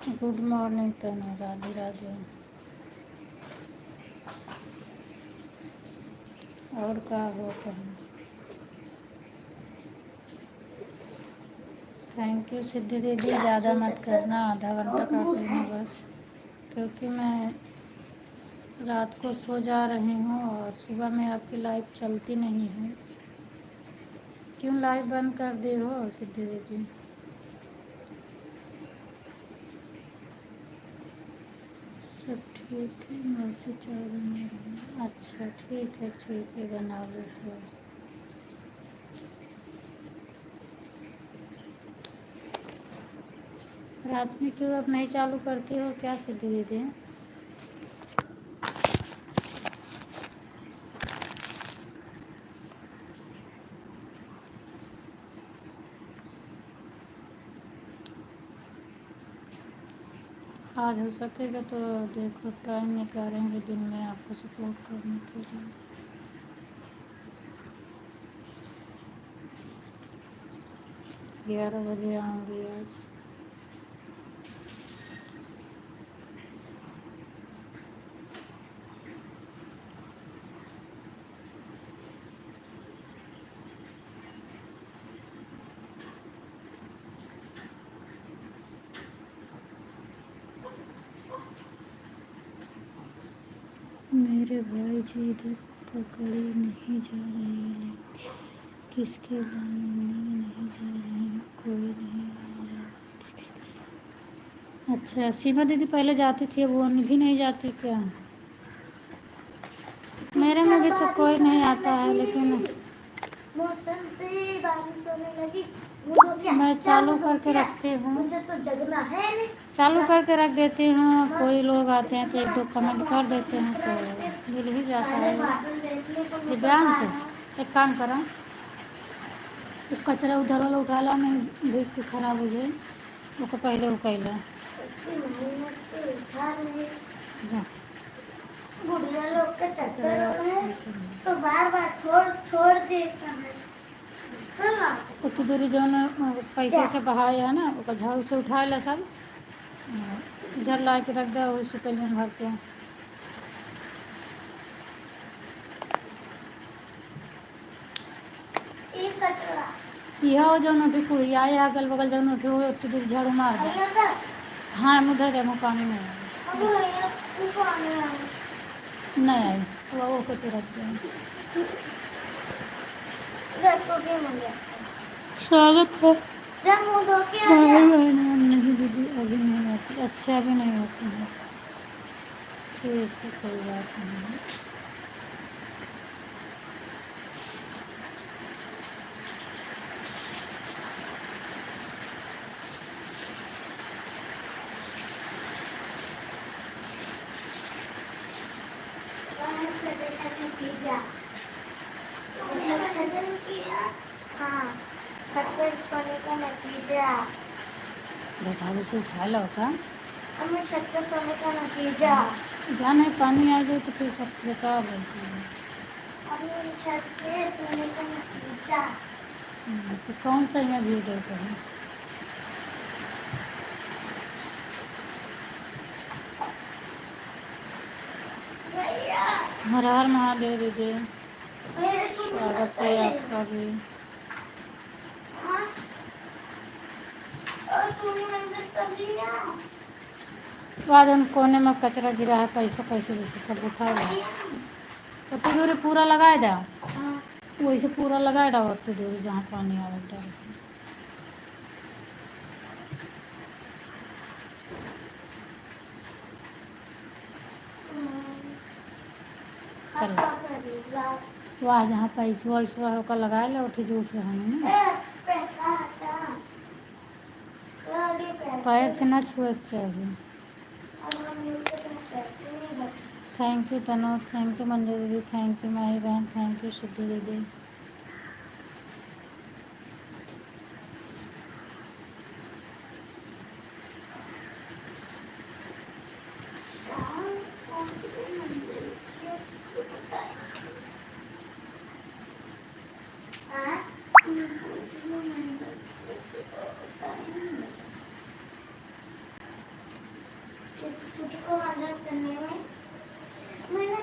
Good morning तनु, राधे राधे। और क्या होता है? थैंक यू सिद्धि दीदी। ज़्यादा मत करना, आधा घंटा काट लेना बस, क्योंकि मैं रात को सो जा रही हूँ और सुबह में आपकी लाइव चलती नहीं है। क्यों लाइव बंद कर दी हो सिद्धि दीदी? सब ठीक है, मर्जी चाय बना रही हूँ। अच्छा ठीक है, बना लो चाय। रात में क्यों अब नहीं चालू करती हो क्या सिद्धि दीदी? आज हो सकेगा तो देखो, टाइम निकालेंगे दिन में आपको सपोर्ट करने के लिए। 11 बजे आऊँगी आज। मेरे भाई जी इधर पकड़े नहीं जा रहे, किसके लाने नहीं जा रहे, कोई नहीं आ रहा। अच्छा, सीमा दीदी पहले जाती थी, वो भी नहीं जाती क्या? मेरे में भी तो कोई नहीं आता है, लेकिन मौसम से बारिश होने लगी। मैं चालू करके रखती हूँ, मुझे तो जगना है नहीं। चालू करके रख देती हूँ। कोई लोग आते हैं तो 1-2 कमेंट कर देते हैं तो मिल ही जाता है। दिव्यांश एक काम करो, तो कचरा उधर वाला उठा ला, नहीं भीग के खराब हो जाए, वो पहले उकैला जा। बुढ़िया लोग के चक्कर में तो बार बार छोड़ देता है। उतनी दूरी जो पैसे से बहाया है ना, वो झाड़ू से उठा ला सब, इधर ला के रख दे, उसी पे भर के। यह हो जो नोटी कुड़ी आए अगल बगल जो नोटी हो, उतनी दूर झाड़ू मार दे। हाँ मुझे दे, मुँह पानी में नहीं आई, वो को रखते हैं। स्वागत है। नहीं दीदी अभी नहीं आती। अच्छा अभी नहीं होती है, ठीक है कोई बात नहीं। हाँ, छत पर सोने का नतीजा। झाड़ू से उठा लो का, हमें छत पर सोने का नतीजा। जहाँ नहीं पानी आ जाए तो फिर सब बेकार होती है। हमें छत पे सोने का नतीजा। तो कौन सा यहाँ वीडियो है? हर हर महादेव दीदी, स्वागत है आपका भी। आज उन कोने में कचरा गिरा है, पैसे जैसे सब उठा लो। उतनी दूरी पूरा लगाए दा, वही से पूरा लगाए डाओ उतनी दूरी जहाँ पानी आ रहा है। चलो वहाँ जहाँ पैसा वैसा होकर लगाए लो, उठी जो उठ रहा है ना, पैर से ना छुए चाहिए। Thank you Tanu, thank you Manju दीदी, थैंक यू माही बहन, थैंक यू सिद्धि दीदी। तुझको मंजन करने में मैंने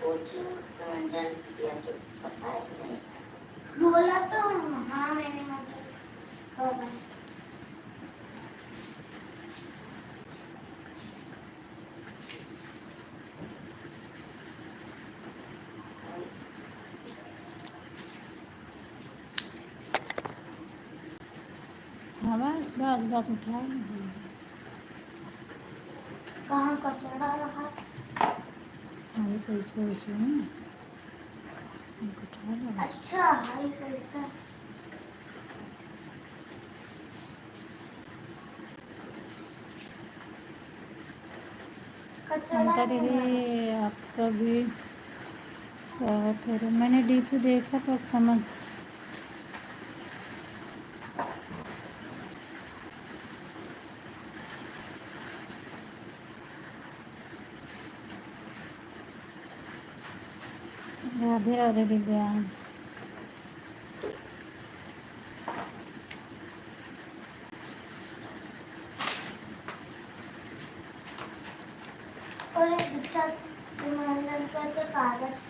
पूछू मंजन किया तो पता ही नहीं बोला तो हाँ मैंने मंजन करा हाँ बस बस बस उठा कहाँ कचरा रहा अरे तो इसको सुन उठा लो। अच्छा हाई कैसा ममता दीदी आपका भी स्वागत है। मैंने डीपी देखा पर समझ राधे राधे दिव्यांश। और एक अच्छा मंजन करके कागज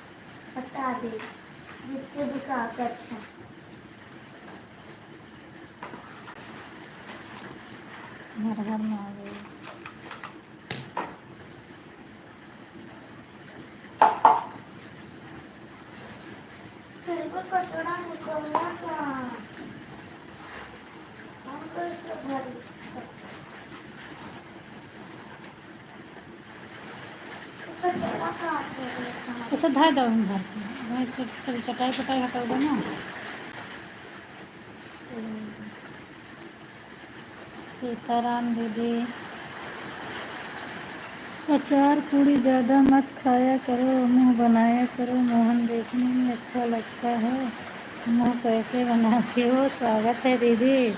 हटा दे जितने भी कागज हैं घर घर में आ गई। फिर भी कचरा निकलना कहाँ हम कैसे भर कचरा कहाँ पे ऐसा धाय दो हम घर पे वहीं तो सब चटाई पटाई हटा दो ना। सीताराम दीदी अचार पूड़ी ज़्यादा मत खाया करो, मुंह बनाया करो, मोहन देखने में अच्छा लगता है। मुंह कैसे बनाती हो? स्वागत है दीदी।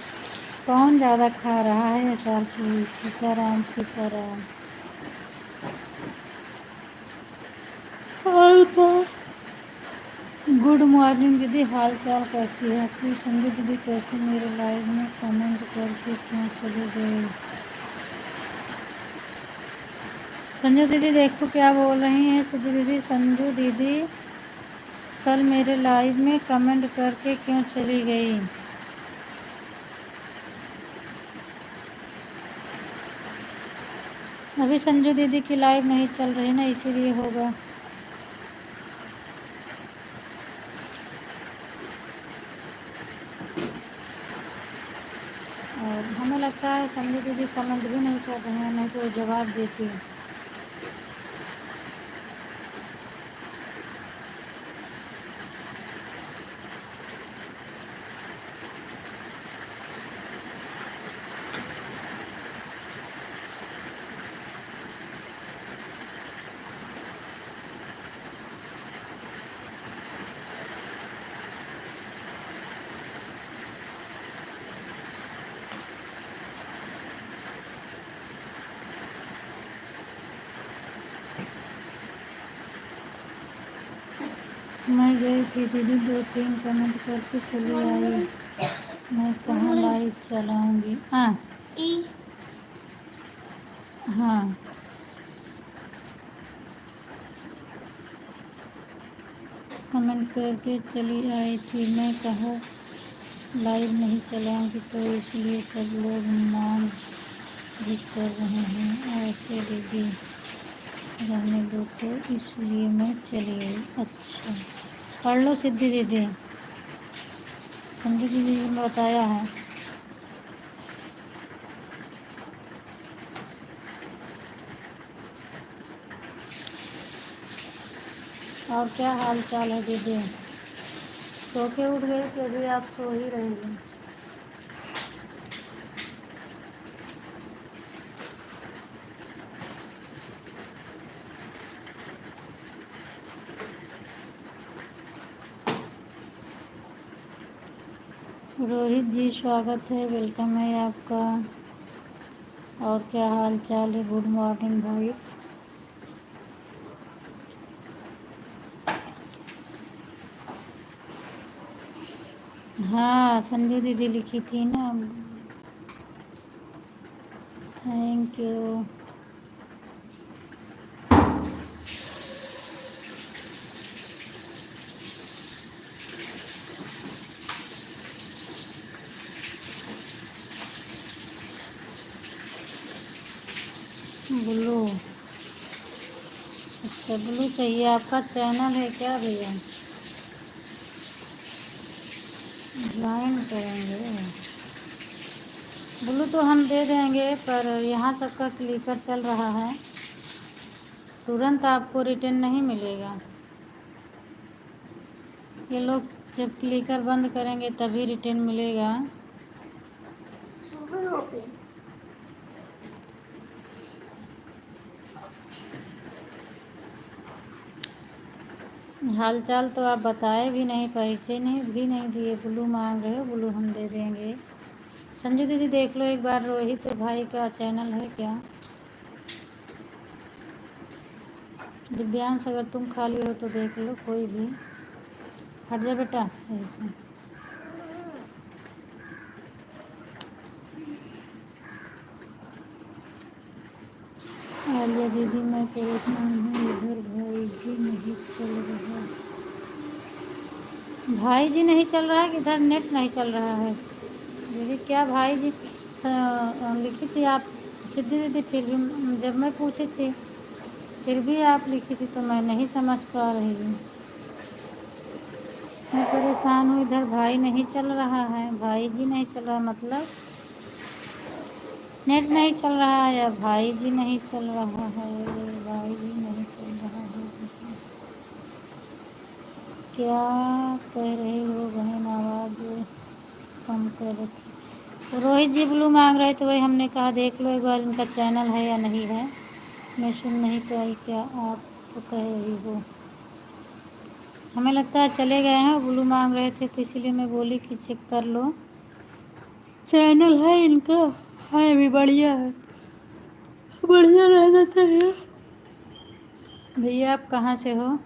कौन ज़्यादा खा रहा है अचार पूड़ी? सीताराम सीताराम। और गुड मॉर्निंग दीदी, हाल चाल कैसी है आपकी? संजय दीदी कैसे मेरे लाइव में कमेंट करके क्यों चले गए? संजू दीदी देखो क्या बोल रही हैं सिद्धू दीदी। संजू दीदी कल मेरे लाइव में कमेंट करके क्यों चली गई? अभी संजू दीदी की लाइव नहीं चल रही ना, इसीलिए होगा। और हमें लगता है संजू दीदी कमेंट भी नहीं कर रहे हैं, नहीं तो वो जवाब देती है। मैं गई थी दीदी, 2-3 कमेंट करके चली आई। मैं कहाँ लाइव चलाऊंगी? हाँ हाँ कमेंट करके चली आई थी। मैं कहाँ लाइव नहीं चलाऊंगी, तो इसलिए सब लोग मांग भी कर रहे हैं ऐसे दीदी रहने दो, तो इसलिए मैं चली आई। अच्छा पढ़ लो सिद्धि दीदी, संजू दीदी ने बताया है। और क्या हाल चाल है दीदी? सो के उठ गए कि अभी आप सो ही रहेंगे? रोहित जी स्वागत है, वेलकम है आपका। और क्या हाल चाल है? गुड मॉर्निंग भाई। हाँ संजू दीदी लिखी थी ना, थैंक यू। ब्लू। अच्छा ब्लू चाहिए, आपका चैनल है क्या भैया? ज्वाइन करेंगे। ब्लू तो हम दे देंगे, पर यहाँ सबका स्लीपर चल रहा है, तुरंत आपको रिटर्न नहीं मिलेगा। ये लोग जब क्लिकर बंद करेंगे तभी रिटर्न मिलेगा। सुबह हो गई। हालचाल तो आप बताए भी नहीं, परिचय नहीं भी नहीं दिए। ब्लू मांग रहे हो, ब्लू हम दे देंगे। संजू दीदी देख लो एक बार, रोहित भाई का चैनल है क्या? दिव्यांश अगर तुम खाली हो तो देख लो, कोई भी। हट जा बेटा सही से। आलिया दीदी मैं परेशान हूँ, इधर भाई जी नहीं चल रहा। भाई जी नहीं चल रहा है कि इधर नेट नहीं चल रहा है? दीदी क्या भाई जी लिखी थी आप सिद्धि दीदी, फिर भी जब मैं पूछी थी फिर भी आप लिखी थी, तो मैं नहीं समझ पा रही हूँ। मैं परेशान हूँ, इधर भाई नहीं चल रहा है। भाई जी नहीं चल रहा मतलब नेट नहीं चल रहा है या भाई जी नहीं चल रहा है? भाई जी नहीं चल रहा है। क्या कह रही हो बहन, आवाज़ कम कर रखी। तो रोहित जी ब्लू मांग रहे थे, वही हमने कहा देख लो एक बार इनका चैनल है या नहीं है। मैं सुन नहीं पाई क्या आप तो कह रही हो। हमें लगता है चले गए हैं, ब्लू मांग रहे थे तो इसीलिए मैं बोली कि चेक कर लो, चैनल है इनका, है भी बढ़िया है, बढ़िया रहना चाहिए। भैया आप कहाँ से हो?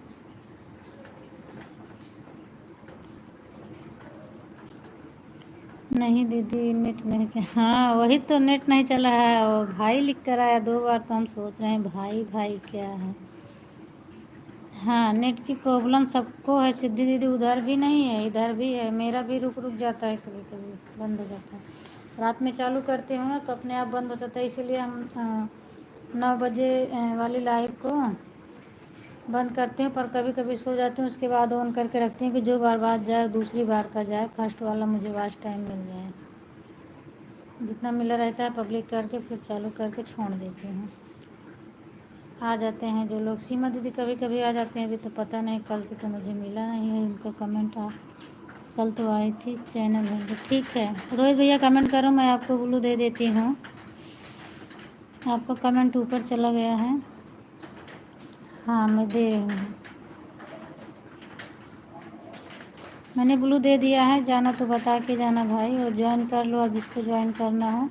नहीं दीदी नेट नहीं चल, हाँ वही तो नेट नहीं चल रहा है। और भाई लिख कर आया 2 बार, तो हम सोच रहे हैं भाई भाई क्या है। हाँ नेट की प्रॉब्लम सबको है सिद्धि दीदी, उधर भी नहीं है इधर भी है। मेरा भी रुक रुक जाता है, कभी कभी बंद हो जाता है। रात में चालू करते हो तो अपने आप बंद हो जाता है, इसीलिए हम 9 बजे वाली लाइव को बंद करते हैं। पर कभी कभी सो जाते हैं, उसके बाद ऑन करके रखते हैं कि जो बार बात जाए दूसरी बार का जाए, फर्स्ट वाला मुझे वाच टाइम मिल जाए। जितना मिला रहता है पब्लिक करके फिर चालू करके छोड़ देते हैं। आ जाते हैं जो लोग, सीमा दीदी कभी कभी आ जाते हैं, अभी तो पता नहीं, कल से तो मुझे मिला नहीं है उनका कमेंट। कल तो आई थी चैनल है तो ठीक है। रोहित भैया कमेंट करो, मैं आपको ब्लू दे देती हूँ। आपका कमेंट ऊपर चला गया है। हाँ मैं दे रही हूँ, मैंने ब्लू दे दिया है। जाना तो बता के जाना भाई, और ज्वाइन कर लो अब जिसको ज्वाइन करना हो।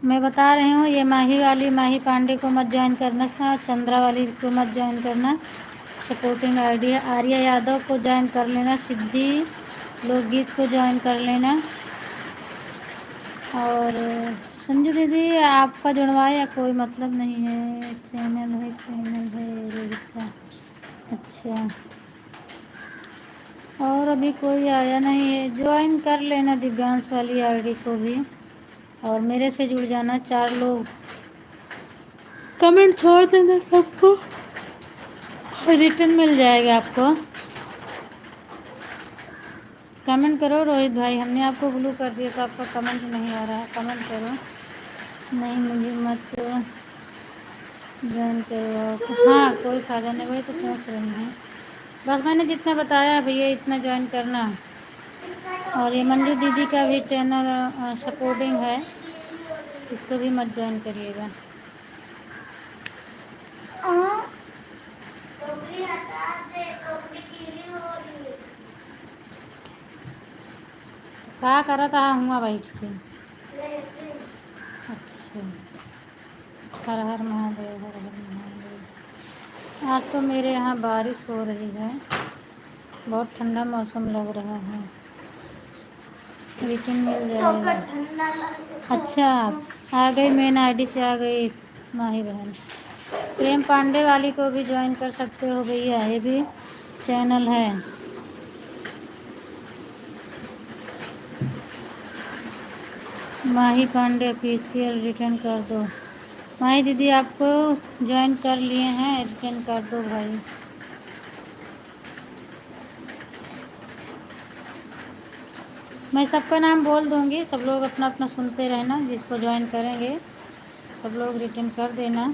मैं बता रही हूँ, ये माही वाली माही पांडे को मत ज्वाइन करना, चंद्रा वाली को मत ज्वाइन करना। सपोर्टिंग आईडी है। आर्या यादव को ज्वाइन कर लेना, सिद्धि लोकगीत को ज्वाइन कर लेना। और संजू दीदी आपका जुड़वाया कोई मतलब नहीं है, चैनल है रोहित का। अच्छा और अभी कोई आया नहीं है, ज्वाइन कर लेना दिव्यांश वाली आईडी को भी, और मेरे से जुड़ जाना। 4 लोग कमेंट छोड़ देना, सबको रिटर्न मिल जाएगा आपको। कमेंट करो रोहित भाई, हमने आपको ब्लू कर दिया तो आपका कमेंट नहीं आ रहा है, कमेंट करो। नहीं मुझे मत ज्वाइन करो आप, हाँ कोई फ़ायदा नहीं, वही तो पूछ रही हैं। बस मैंने जितना बताया भैया इतना ज्वाइन करना। और ये मंजू दीदी का भी चैनल सपोर्टिंग है, इसको भी मत ज्वाइन करिएगा। टोकरी हटा दे, टोकरी गीली हो रही है। क्या करा था हुआ बैठ के? अच्छा हर हर महादेव, हर हर महादेव। आज तो मेरे यहाँ बारिश हो रही है, बहुत ठंडा मौसम लग रहा है, रिटर्न मिल जाएगा। अच्छा आ गई, मेन आईडी से आ गई माही बहन। प्रेम पांडे वाली को भी ज्वाइन कर सकते हो भैया, ये भी चैनल है। माही पांडे ऑफिशियल रिटर्न कर दो। भाई दीदी आपको ज्वाइन कर लिए हैं, रिटर्न कर दो भाई। मैं सबका नाम बोल दूंगी, सब लोग अपना अपना सुनते रहना, जिसको ज्वाइन करेंगे सब लोग रिटर्न कर देना।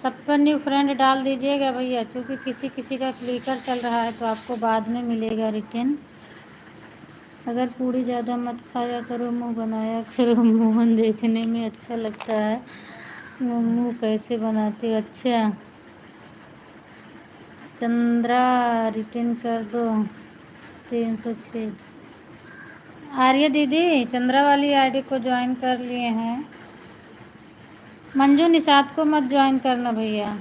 सब पर न्यू फ्रेंड डाल दीजिएगा भैया, क्योंकि किसी किसी का क्लिकर चल रहा है तो आपको बाद में मिलेगा रिटर्न। अगर पूड़ी ज़्यादा मत खाया करो, मुंह बनाया करो, मोहन देखने में अच्छा लगता है, वो मुंह कैसे बनाते हो? अच्छा चंद्रा रिटर्न कर दो 306। आर्य दीदी चंद्रा वाली आईडी को ज्वाइन कर लिए हैं। मंजू निषाद को मत ज्वाइन करना भैया,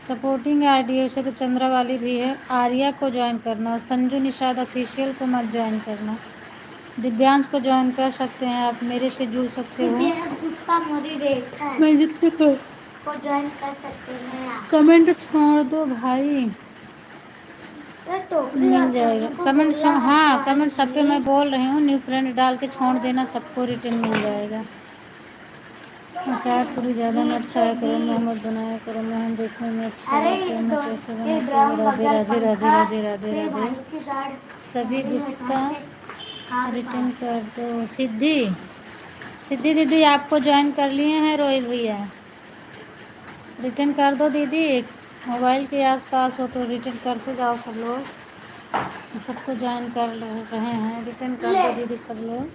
सपोर्टिंग आईडी है उसे तो चंद्रा वाली भी है। आर्या को ज्वाइन करना और संजू निषाद ऑफिशियल को मत ज्वाइन करना। दिव्यांश को ज्वाइन कर सकते हैं आप, मेरे से जुड़ सकते हो। दिव्यांश गुप्ता मॉडरेटर है, मैं जितने को ज्वाइन कर सकते हैं आप। कमेंट छोड़ दो भाई, टोकरी मिल जाएगा कमेंट छोड़। हाँ कमेंट सब पे मैं बोल रही हूँ, न्यू फ्रेंड डाल के छोड़ देना, सबको रिटर्न मिल जाएगा। अचार पूरी ज़्यादा मत खाया करो, मोहम्मद बनाया करो, मोहन देखने में अच्छा लगता है, मैं कैसे बनाती हूँ? राधे राधे राधे राधे राधे राधे। सभी गुप्ता रिटर्न कर दो। सिद्धि सिद्धि दीदी आपको ज्वाइन कर लिए हैं रोहित भैया, रिटर्न कर दो दीदी। मोबाइल के आसपास हो तो रिटर्न करते जाओ सब लोग, सबको ज्वाइन कर रहे हैं, रिटर्न कर दो दीदी सब लोग।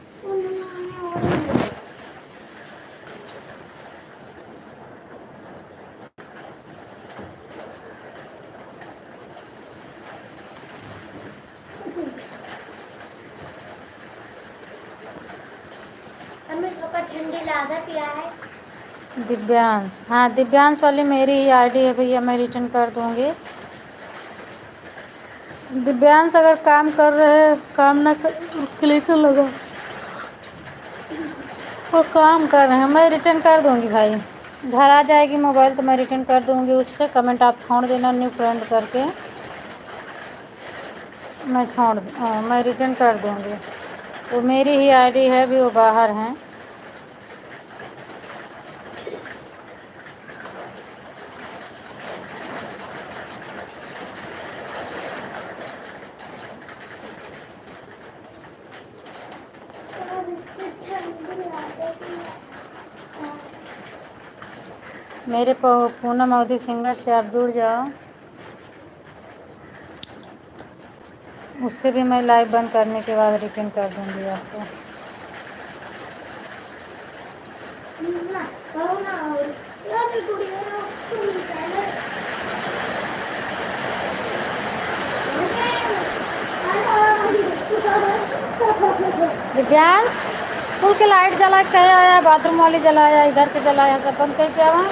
ठंडी लागत क्या है? दिव्यांश, हाँ दिव्यांश वाली मेरी ही आईडी है भैया, मैं रिटर्न कर दूंगी। दिव्यांश अगर काम कर रहे, काम ना कर, क्लिकर लगा वो काम कर रहे हैं, मैं रिटर्न कर दूंगी भाई। घर आ जाएगी मोबाइल तो मैं रिटर्न कर दूंगी उससे। कमेंट आप छोड़ देना न्यू फ्रेंड करके, मैं रिटर्न कर दूंगी। वो मेरी ही आईडी है, भी वो बाहर हैं। मेरे पूनम मोदी सिंगर से आप जुड़ जाओ, उससे भी मैं लाइव बंद करने के बाद रिटर्न कर दूंगी आपको। दिव्यांश स्कूल की लाइट जला के आया, बाथरूम वाली जलाया, इधर के जलाया, सब बंद करके आवा।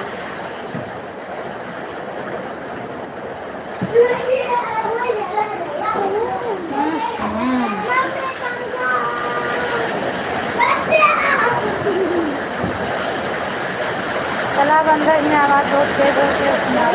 चला बंद है, आवाज़ बहुत तेज होती है सुना।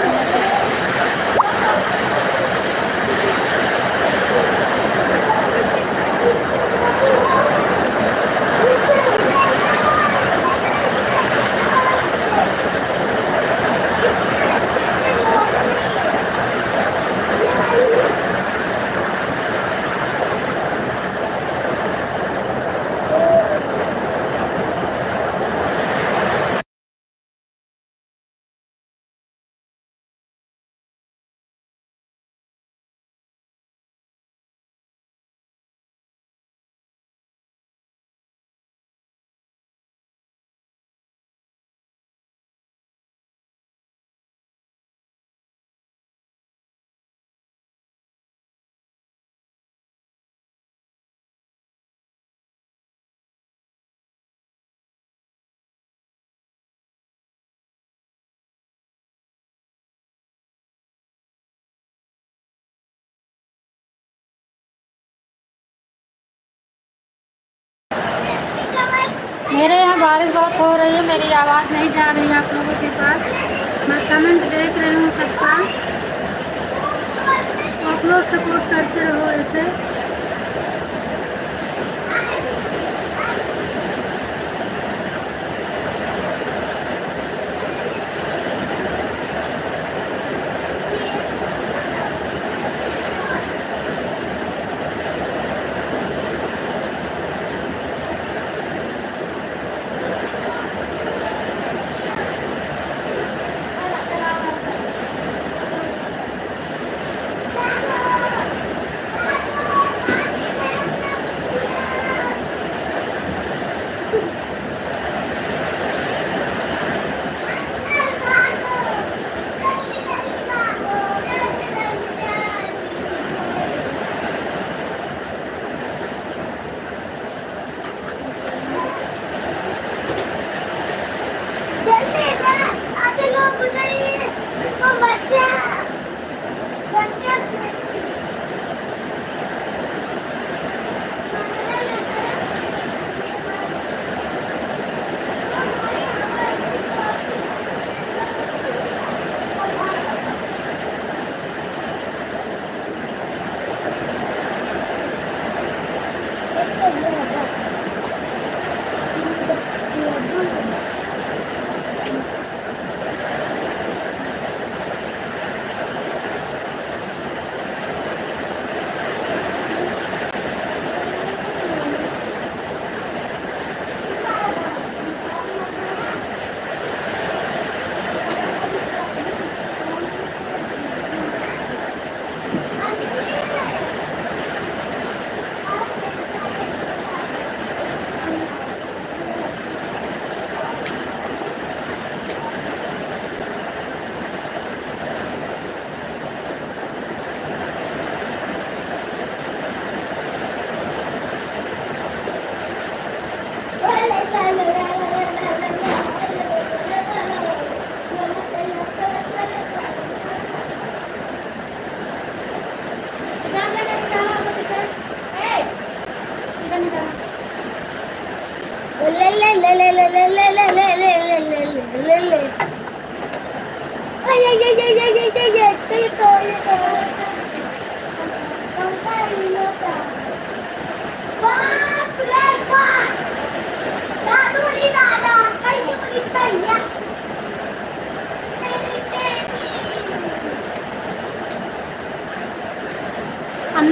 मेरे यहाँ बारिश बहुत हो रही है, मेरी आवाज़ नहीं जा रही है आप लोगों के पास। मैं कमेंट देख रही हूँ सबका, आप लोग सपोर्ट करते रहो ऐसे।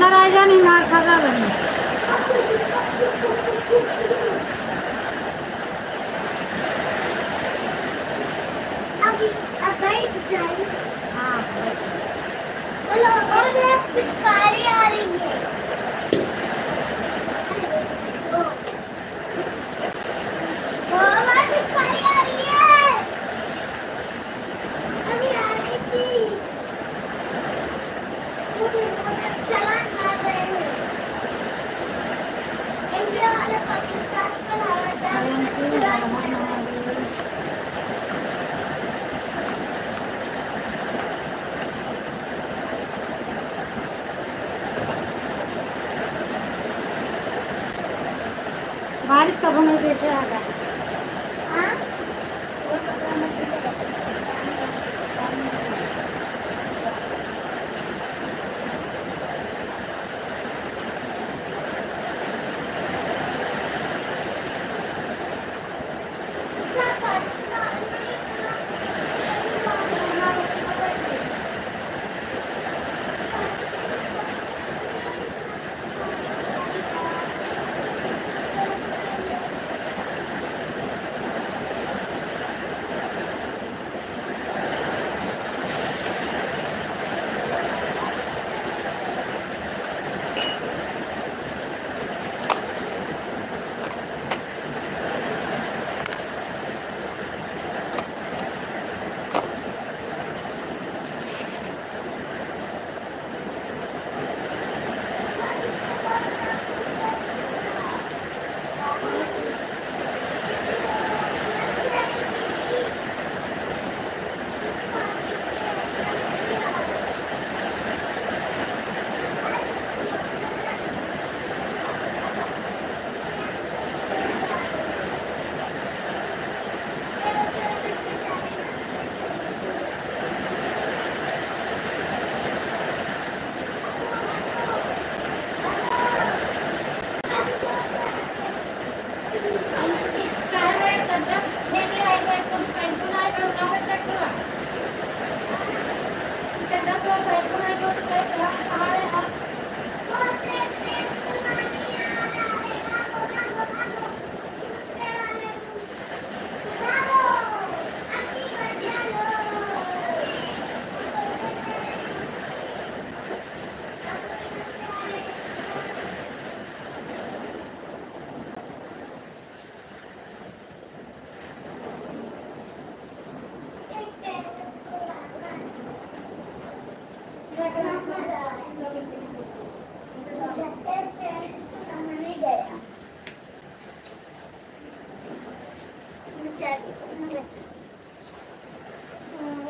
अंदर आ जा, नहीं मार खागा बनी। अभी अब बैठ जाए। हाँ चलो, और पिचकारी आ रही है। ओ हमारी पिचकारी आ रही है। अभी आ रही थी। मुझे चालान मार रहे हैं। इंडिया वाले पाकिस्तान पर हवाई जहाज बारिश कब होने देते आगा। हाँ वो कपड़ा मत दीजिएगा।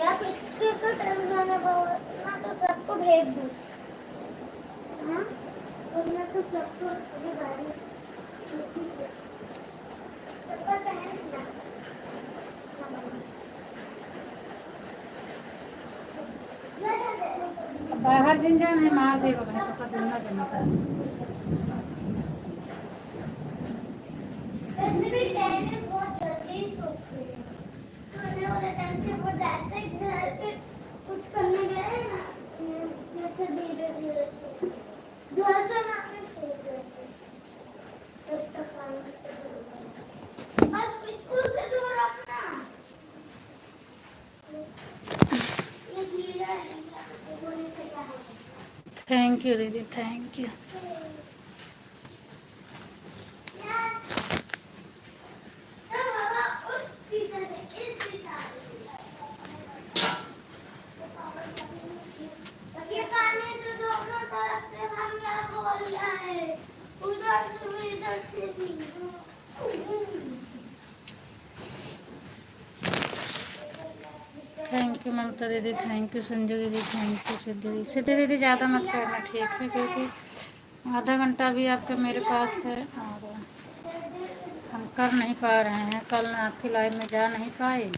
या पिचके को ट्रेन तो सबको भेज दूँ। हाँ और मैं तो सबको अपनी गाड़ी सबका पहन ना। बाहर दिन जाना है मार दे बगने तो का देना देना पड़ेगा। वैसे भी टेनिस बहुत जल्दी सोते हैं। सोने वाले टाइम से वो जैसे घर पे कुछ करने गए ना, जैसे धीरे धीरे सो घर तो ना के सो गए थे। तब तक काम से दूर बस स्कूल से दूर रखना। ये गीला है वो नहीं से क्या होगा। थैंक यू दीदी, थैंक यू। थैंक यू ममता दीदी, थैंक यू संजू दीदी, थैंक यू सिद्धि दीदी। सिद्धि दीदी ज़्यादा मत करना, ठीक है, क्योंकि आधा घंटा भी आपके मेरे पास है और हम कर नहीं पा रहे हैं। कल मैं आपकी लाइव में जा नहीं पाए।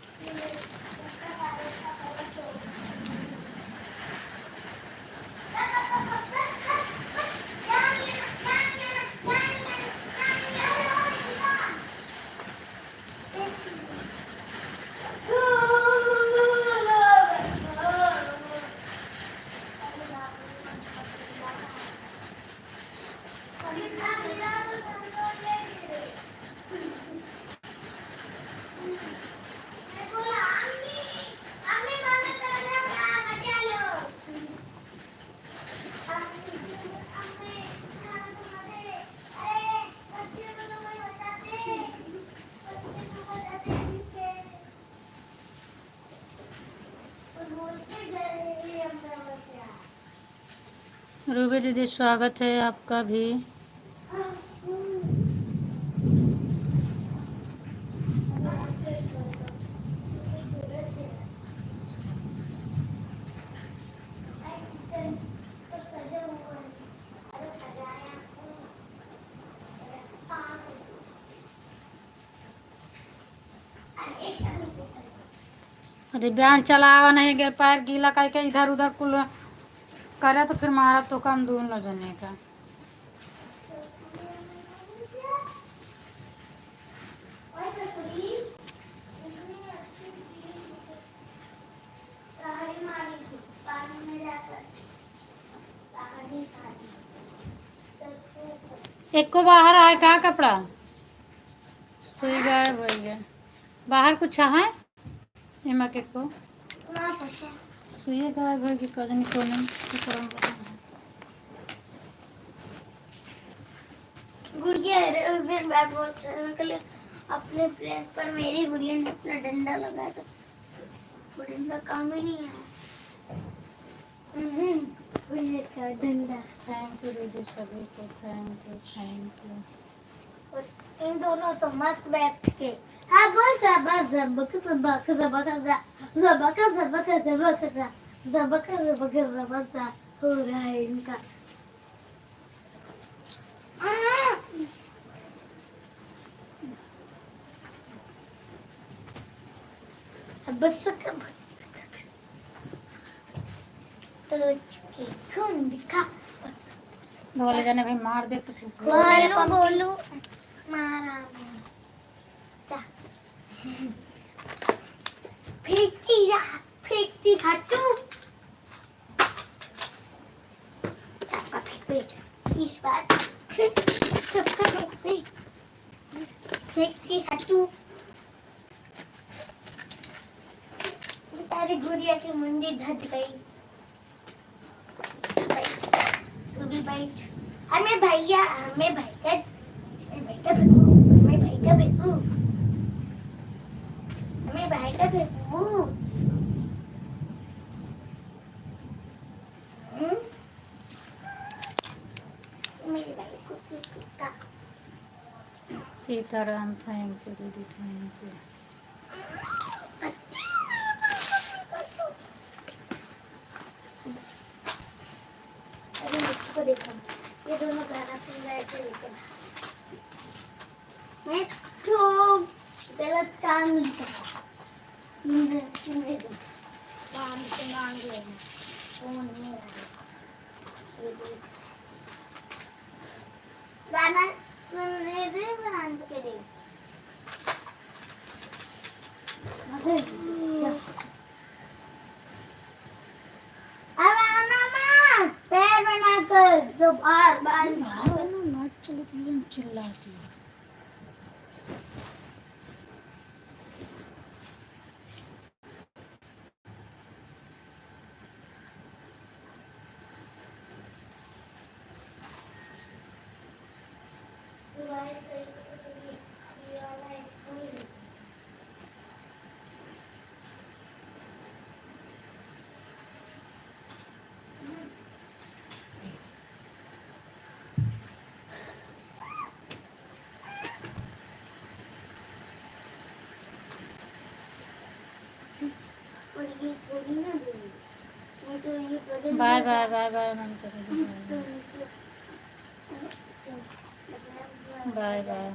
रूबी दीदी स्वागत है आपका भी। अरे बयान चलावा नहीं गिर पैर गीला करके इधर उधर कुल करे तो फिर मारा तो कम दूर न जाने का। एक को बाहर आए का कपड़ा सुई गायब हो गया। बाहर कुछ है एमा के को सुई गायब हो गई कजन को नहीं। गुड़िया उस दिन बैट बॉल खेलने के लिए अपने प्लेस पर मेरी गुड़िया ने अपना डंडा लगाया था। वो डंडा काम ही नहीं आया। गुड़िया का डंडा। थैंक यू दीदी सभी को थैंक यू। और इन दोनों तो मस्त बैठ के हाँ बोल सबक सबक सबक सबक सबक सबक सबक सबक सबक सबक हो रहा है इनका। बस तो चिके खून दिखा बोले जाने भाई मार दे तो बोलू मारा जा फेंकती हाथू सबका फेंक इस बार सबका फेंकती हाथू बेचारी गुड़िया की मुंडी धज गई। तू भी बैठ। हमें भैया भेकू मेरे भाई को कुत्ता सीताराम थैंक यू दीदी थैंक यू। अरे इसको देखो ये दोनों गाना सुन रहे थे लेकिन मैं तो गलत काम नहीं करा। सुन रहे थे काम से मांग लेना फोन नहीं गाना सुन रहे थे बंद के अब आना मत पैर बनाकर जो बार बार नाच चलती है चिल्लाती है। और ये थोड़ी ना देंगे नहीं तो ये बदल बाय जाएगा। बाय बाय बाय मन बाय बाय।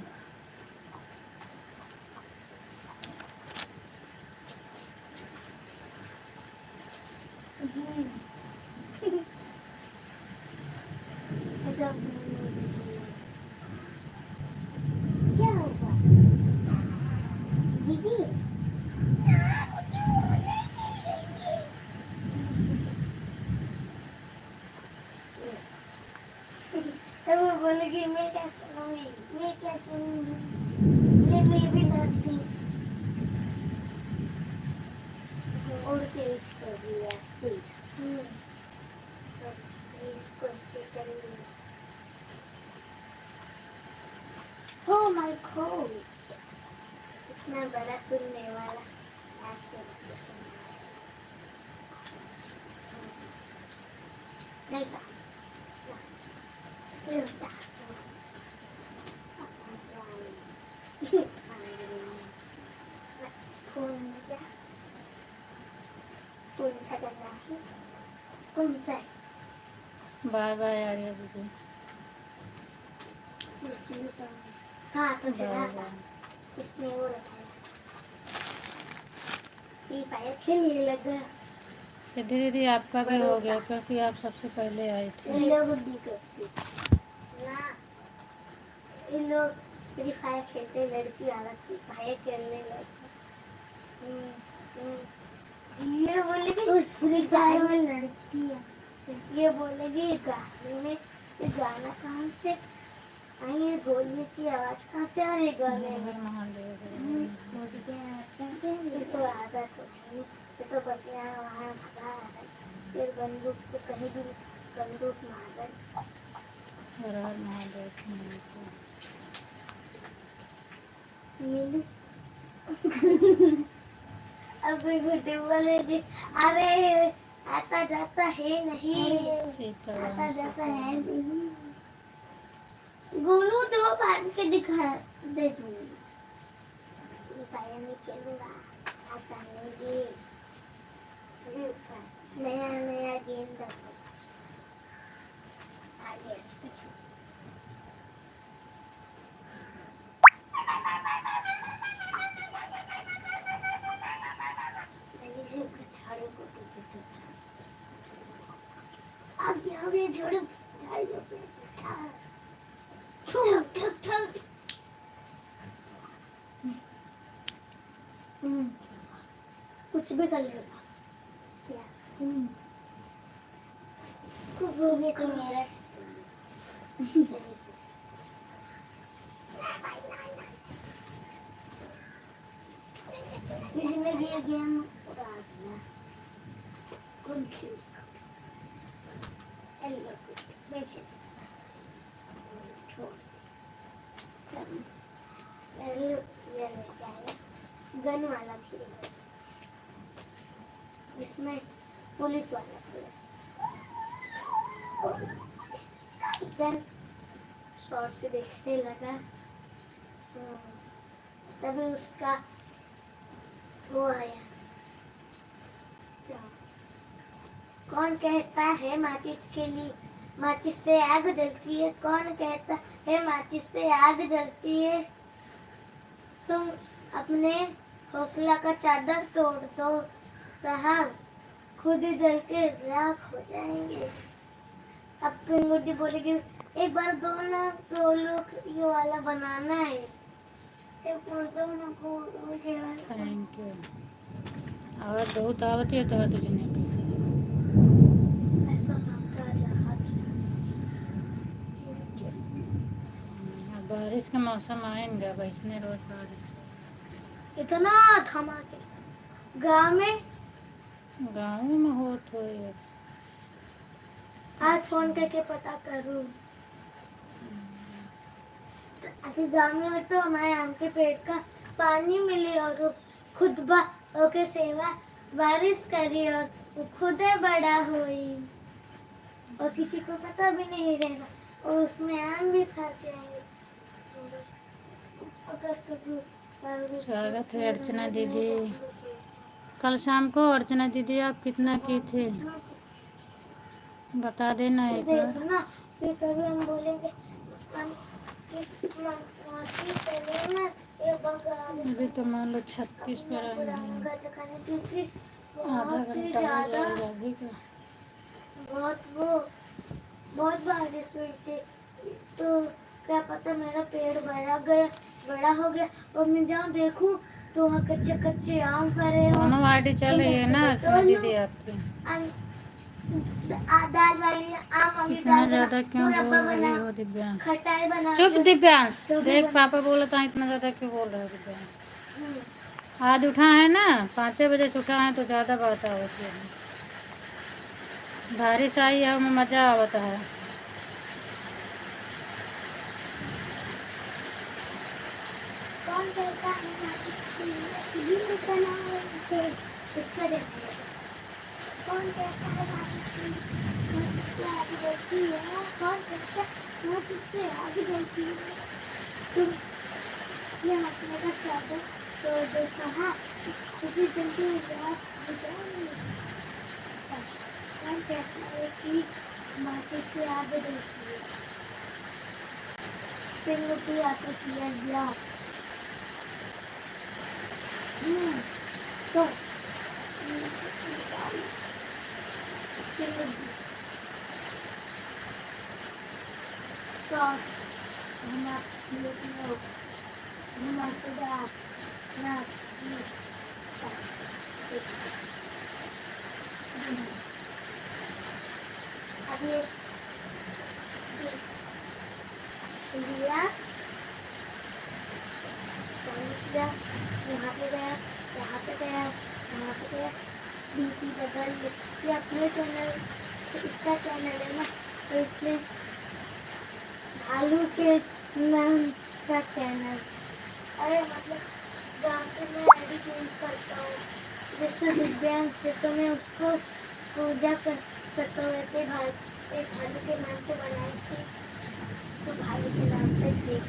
क्या होगा बिजी तो वो बोलेगी मैं क्या सुनूंगी ये बेबी धरती और तेज कर दिया फिर इसको करेंगे। Oh my God! इतना बड़ा सुनने वाला नहीं था कौन सा बाय बाय आर्या दीदी। हाँ तो बाय बाय। इसने वो रखा है फ्री फायर खेलने लगा। सिद्धि दीदी आपका भी हो गया क्योंकि आप सबसे पहले आए थे। ये लोग गुड्डी करती ना, ये लोग फ्री फायर खेलते, लड़की वाला फ्री फायर खेलने लगे। ये बोलेगी उस फ्री फायर में लड़की है, ये बोलेगी गाने में, ये गाना कहाँ से आई है, गोली की आवाज कहाँ से आ रही है गाने में। हर महादेव। ये तो आदत हो गई, ये तो बस यहाँ वहाँ भगा है, फिर बंदूक पे कहीं भी बंदूक मार रहे। हर हर महादेव। मिली अभी गुड्डी बोलेगी अरे आता जाता है नहीं, सीताराम आता जाता है नहीं। गुरु दो बांध के दिखा दे दूंगी, फायर में खेलूंगा, आता नहीं, नया नया गेम देखो आगे से। झाड़ू को आगे झाड़ू झाड़ू पे कुछ भी कर लेगा क्या? कुछ बोले तो मेरा किसी ने ये गेम उड़ा दिया। कौन खेल? हेलो बैठे छोड़ ये गन वाला खेल इसमें पुलिस वाला खेल गन शॉर्ट से देखने लगा, तभी उसका वो आया। कौन कहता है माचिस के लिए माचिस से आग जलती है, कौन कहता है माचिस से आग जलती है। तुम अपने हौसला का चादर तोड़ दो साहब, खुद ही जल के राख हो जाएंगे। अब फिर गुड्डी बोलेगी एक बार दो ना, दो लोग ये वाला बनाना है, एक बार दोनों को ये वाला। Thank you. आवाज बहुत आवती है तो तुझे नहीं ऐसा आपका जहाज अब बारिश का मौसम आएगा वैसने रोज बारिश। इतना धमाके गाँव में हो तो ये आज फोन करके पता करूँ। अभी गाँव में तो हमारे आम के पेड़ का पानी मिले और वो खुद ओके सेवा बारिश करी और वो खुद बड़ा हुई और किसी को पता भी नहीं रहेगा और उसमें आम भी फंस जाएंगे। अगर कभी स्वागत है अर्चना दीदी। कल शाम को अर्चना दीदी आप कितना की थे बता देना एक बार। देखना फिर कभी हम बोलेंगे अभी तो मान लो 36 पे रहे हैं, आधा घंटा हो जाएगा अभी का। बहुत बारिश हुई थी तो क्या पता मेरा पेड़ बड़ा हो गया और मैं जाऊँ देखूं तो वहाँ कच्चे कच्चे आम फरे हो। दोनों आईडी चल रही है ना अर्चना दीदी आपकी। दाल वाली आम अभी इतना ज्यादा क्यों बोल रही हो दिव्यांश? खटाई बना चुप दिव्यांश, देख पापा बोला था इतना ज्यादा क्यों बोल रहे हो दिव्यांश? आज उठा है ना 5 बजे से उठा है तो ज्यादा बात आवती है। बारिश आई है में मजा आवता है। कौन कहता है इसका नाम है इसका कौन कहता है माचिस से आग जलती है, कौन कहता है माचिस से आग जलती है? तुम ये हंसने का चादर तोड़ दो सहा, खुदी जलती हुई रात बुझाओ। कौन कहता है कि माचिस से आग जलती है? पिंगुटी आकर सिया गया। तो पिंगुटी क्रॉस अब ये लिया, यहाँ पे गया, यहाँ पे गया, यहाँ पे गया, डीपी बदल ये अपने चैनल, इसका चैनल है ना, तो इसमें भालू के नाम का चैनल। अरे मतलब जहाँ से मैं आईडी चेंज करता हूँ, जैसे दिव्यांग से, तो मैं उसको पूजा कर सकता हूँ। ऐसे एक भालू के नाम से बनाई थी, तो भालू के नाम से देख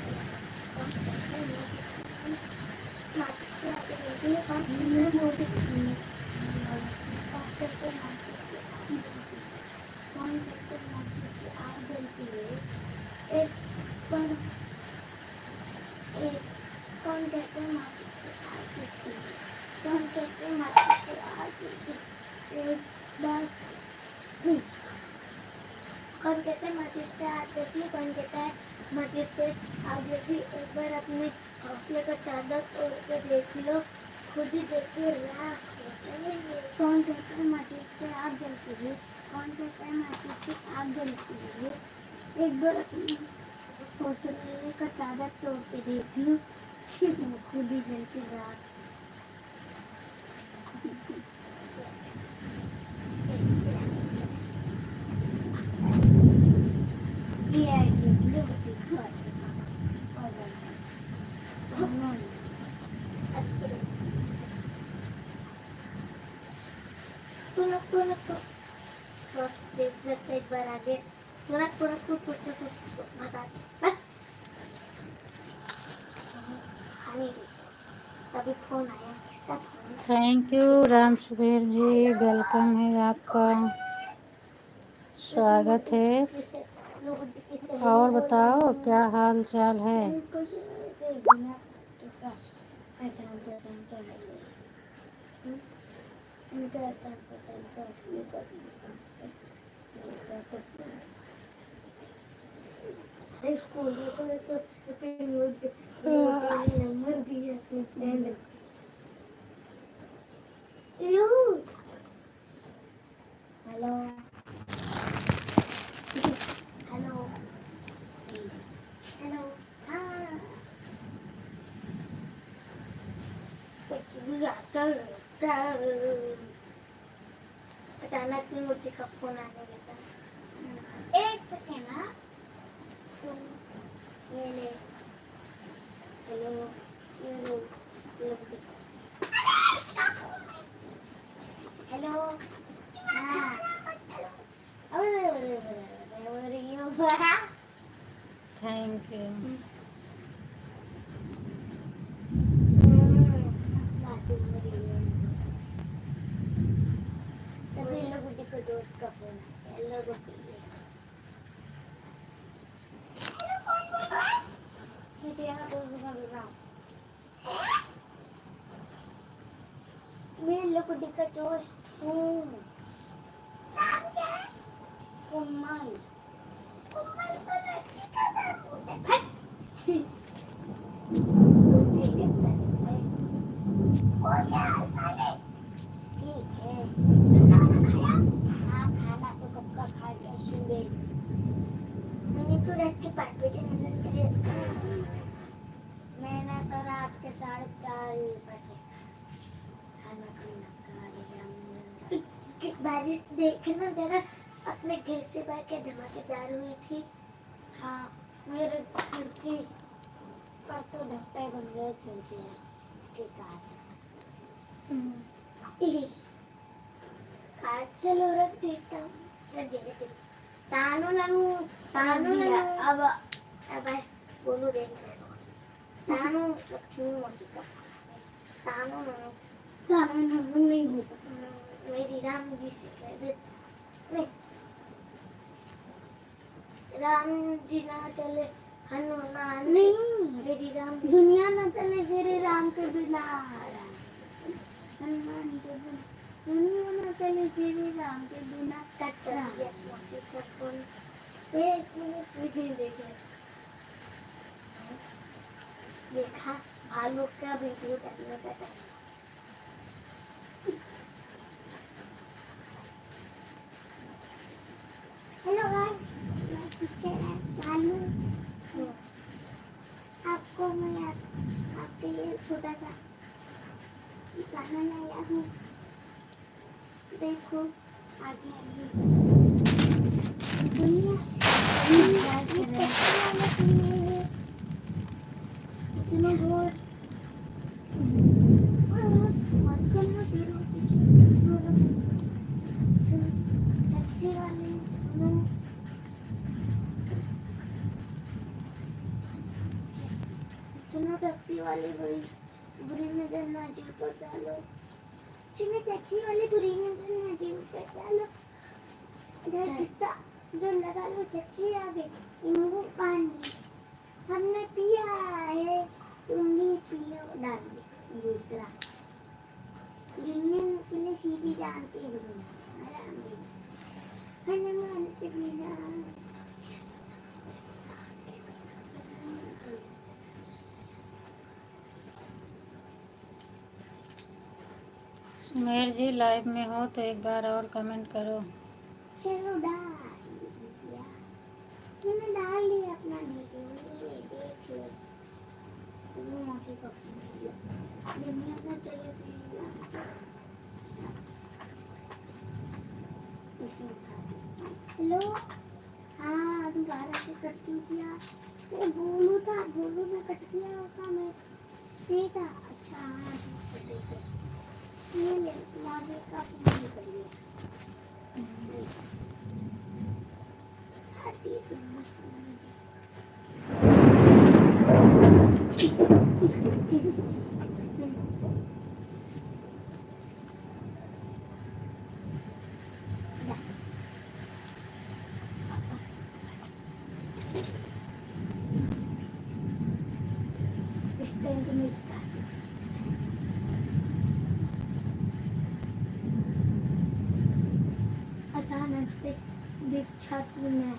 कौन कहते हैं माचिस से आग जलती है? कौन कहते हैं माचिस से आग जलती है? एक बार नहीं, कौन कहते हैं माचिस से आग जलती है? कौन कहता है माचिस से आग जलती है? एक बार अपने हौसले का चादर तोड़ के देख लो, खुद ही जल के राख हो जाएंगे। कौन कहता है माचिस से आग जलती है? कौन कहता है माचिस से आग जलती है? एक बार अपने हौसले का चादर तोड़ के देख लो, खुद ही जल के राख। ये आइडिया ब्लू दिखा और शॉर्ट्स देख सकते एक बार आगे पूरा पूरा बता खाने तभी फोन आया, किसका फोन? थैंक यू राम सुबेर जी, वेलकम है आपका, स्वागत है। और बताओ क्या हाल चाल है? स्कूल में तो नंबर दिया अपने friend. Hello hello hello hello हाँ अचानक मुझे का फोन आने लगा। एक सेकेंड हाँ, ये ले हेलो ये लो हेलो हाँ थैंक यू। तभी लोगों को दोस्त का फोन आया। लोगों को मुझे यहाँ दोस्त का बोल रहा हूँ, मैं लोगों का दोस्त हूँ। कोमल कोमल को लड़की का नाम होता है। उसी के तरह है। और क्या हाल चाल है? ठीक है। खाना खाया? हाँ खाना तो कब का खा लिया सुबह। मैंने तो रात के 5 बजे निकल के मैंने तो रात के 4:30 बजे खाना खा लिया। बारिश देखना जरा, अपने घर से बाहर के धमाकेदार हुई थी। हाँ मेरे खिड़की पर तो धक्के बन गए, खिड़की के कांच। कांच चलो रख देता हूँ। तानू नानू तानू नानू अब बोलू दे तानू लक्ष्मी मौसी का तानू नानू नहीं होगा मेरी राम जी से कह दे नहीं राम जी ना चले हनुमान नहीं मेरी राम दुनिया ना चले श्री राम के बिना हनुमान के बिना दुनिया ना चले श्री राम के बिना कटरा मौसी का कौन एक मिनट मुझे देखे देखा भालू का वीडियो करने का टाइम हेलो गाइस मैं टीचर भालू आपको मैं आपके लिए छोटा सा गाना लाया हूँ देखो आगे आगे दुनिया सुनो दोस्त मत करना तेरे सुनो टैक्सी वाले सुनो सुनो टैक्सी वाले बुरी बुरी नजर ना जी पर डालो सुनो टैक्सी वाले बुरी नजर ना जी पर डालो जल्दी जो लगा लो चक्की आगे नींबू पानी हमने पिया है तुम भी पियो डाल दे दूसरा दुनिया में चले सीधी जानते हो हनुमान से बिना सुमेर जी लाइव में हो तो एक बार और कमेंट करो। चलो डाल दिया मैंने डाल दिया अपना वीडियो ये देख लो तुम मौसी को दुनिया में चले सीधी हेलो हाँ दोबारा से कट क्यों किया वो बोलू था बोलू में कट किया होगा मैं ठीक था अच्छा हाँ ठीक है ये ले मौसी का फोन कर लिया अचानक से दीक्षा में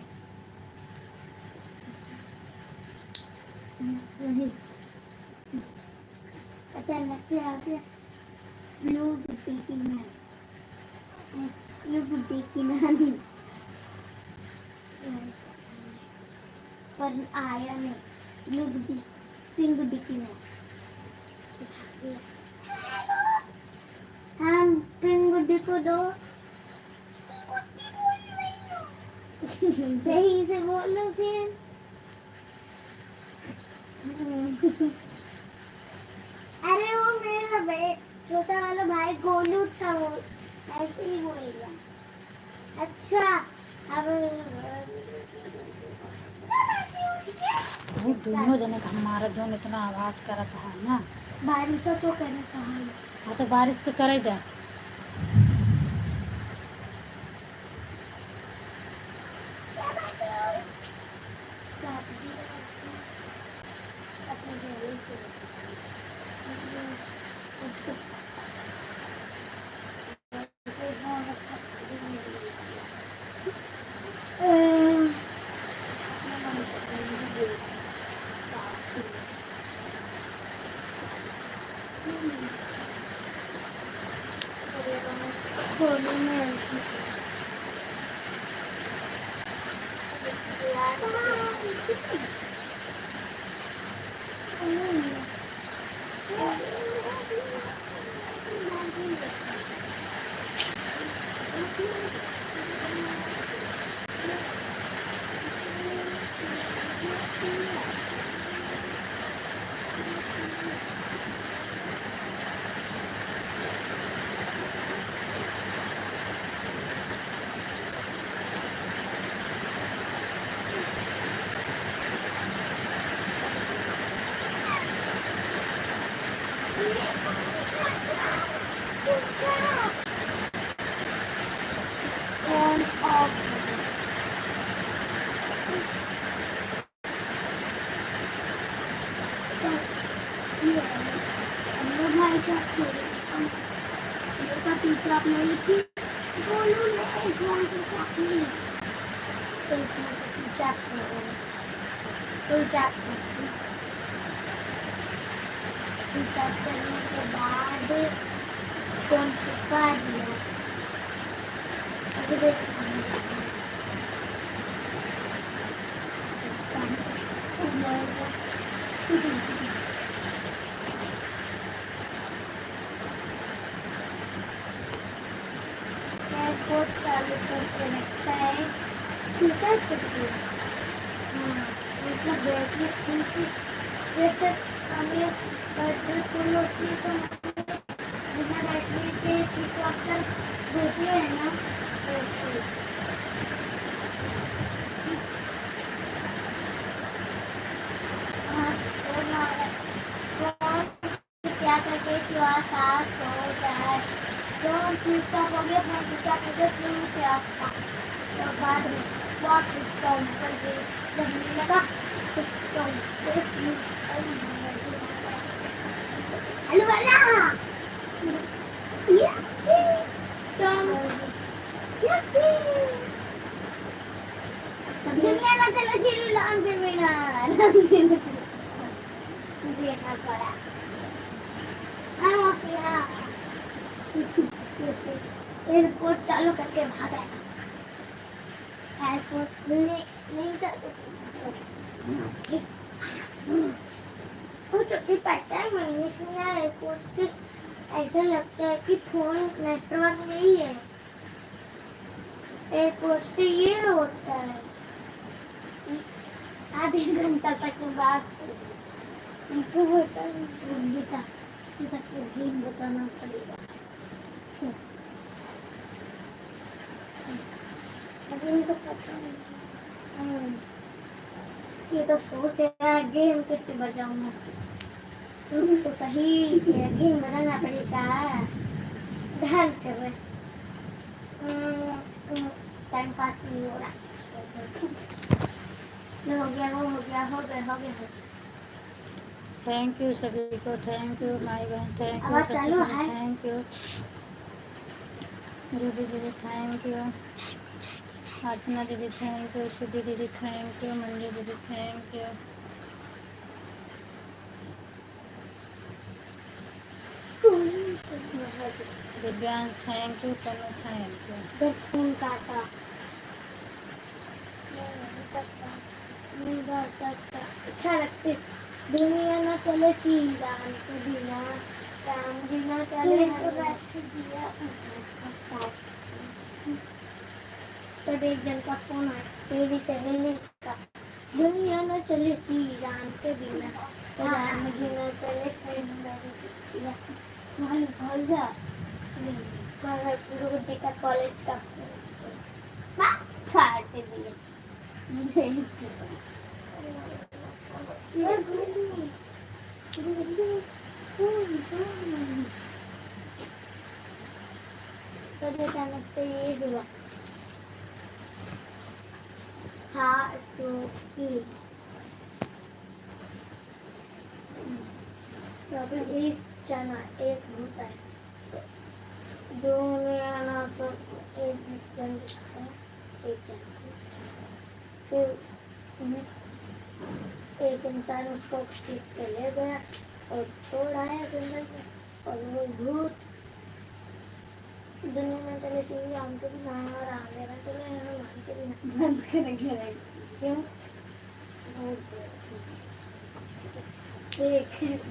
अचानक से आके ब्लू गुड्डी की नानी पर आया नहीं ब्लू गुड्डी पिंक गुड्डी की नानी हम पिंक गुड्डी को दो सही से बोलो फिर अरे वो मेरा भाई छोटा वाला भाई गोलू था वो ऐसे ही बोलेगा अच्छा अब दोनों जने का हमारा जोन इतना आवाज करता है ना बारिश तो करे कहाँ हाँ तो बारिश के करे दे फोन ऑफ। भाई साहब देखा पीछे आपने लिखी बोलू नहीं फोन से चाकनी तो इसमें कुछ चेक करो तो चेक करने के बाद फोन छुपा दिया। अभी देखो एयरपोर्ट चालू करके रखता है फीचर करके। हाँ मतलब बैटरी फुल जैसे हमें बैटरी फुल होती है तो बिना बैटरी के स्विच ऑफ कर देते हैं ना वैसे। हाँ और हमारा फोन क्या करके छुआ साथ सो जाए फोन स्विच ऑफ हो गया। फोन स्विच ऑफ हो गया स्विच ऑफ था तो बाद में बहुत सिस्टम पर से जब मिलेगा सिस्टम पे स्विच हेलो वाला दुनिया में चला सिर्फ नाम के बिना नाम से देखना पड़ा। हाँ मौसी हाँ एयरपोर्ट चालू करके भागा। एयरपोर्ट नहीं चालू वो तो पता है मैंने सुना एयरपोर्ट से ऐसा लगता है कि फोन नेटवर्क नहीं है। एयरपोर्ट से ये होता है आधे घंटा तक बात इनको होता है बेटा तक गेम बताना पड़ेगा। अभी इनको पता नहीं ये तो सोच रहा है गेम कैसे बजाऊंगा। तो सही गेम बनाना पड़ेगा। डांस कर रहे टाइम पास नहीं हो रहा। हो गया वो हो गया हो गया। थैंक यू सभी को, थैंक यू माई बहन, थैंक यू आवाज चालू है। थैंक यू रूबी दीदी, थैंक यू अर्चना दीदी, थैंक यू सुधी दीदी, थैंक यू मंजू दीदी, थैंक यू दिव्यांग, thank you Tanu, thank you. Phone काटा नहीं कर सकता। अच्छा लगते दुनिया न चले सी राम के बिना राम जी न चले तो रख दिया। तब एक जन का फोन आया तेरी सहेली का दुनिया न चले सी राम के बिना तो राम जी न चले पूरे का कॉलेज का काट दिया। तो अचानक से ये हुआ हाँ तो अभी एक चना एक होता है दो में आना तो एक जन दिखता है एक जन फिर एक इंसान उसको सीख के ले गया और छोड़ आया जंगल में और वो भूत दुनिया में चले सीधे हमको भी ना और आगे ना चले हमें मानते भी ना बंद करेंगे क्यों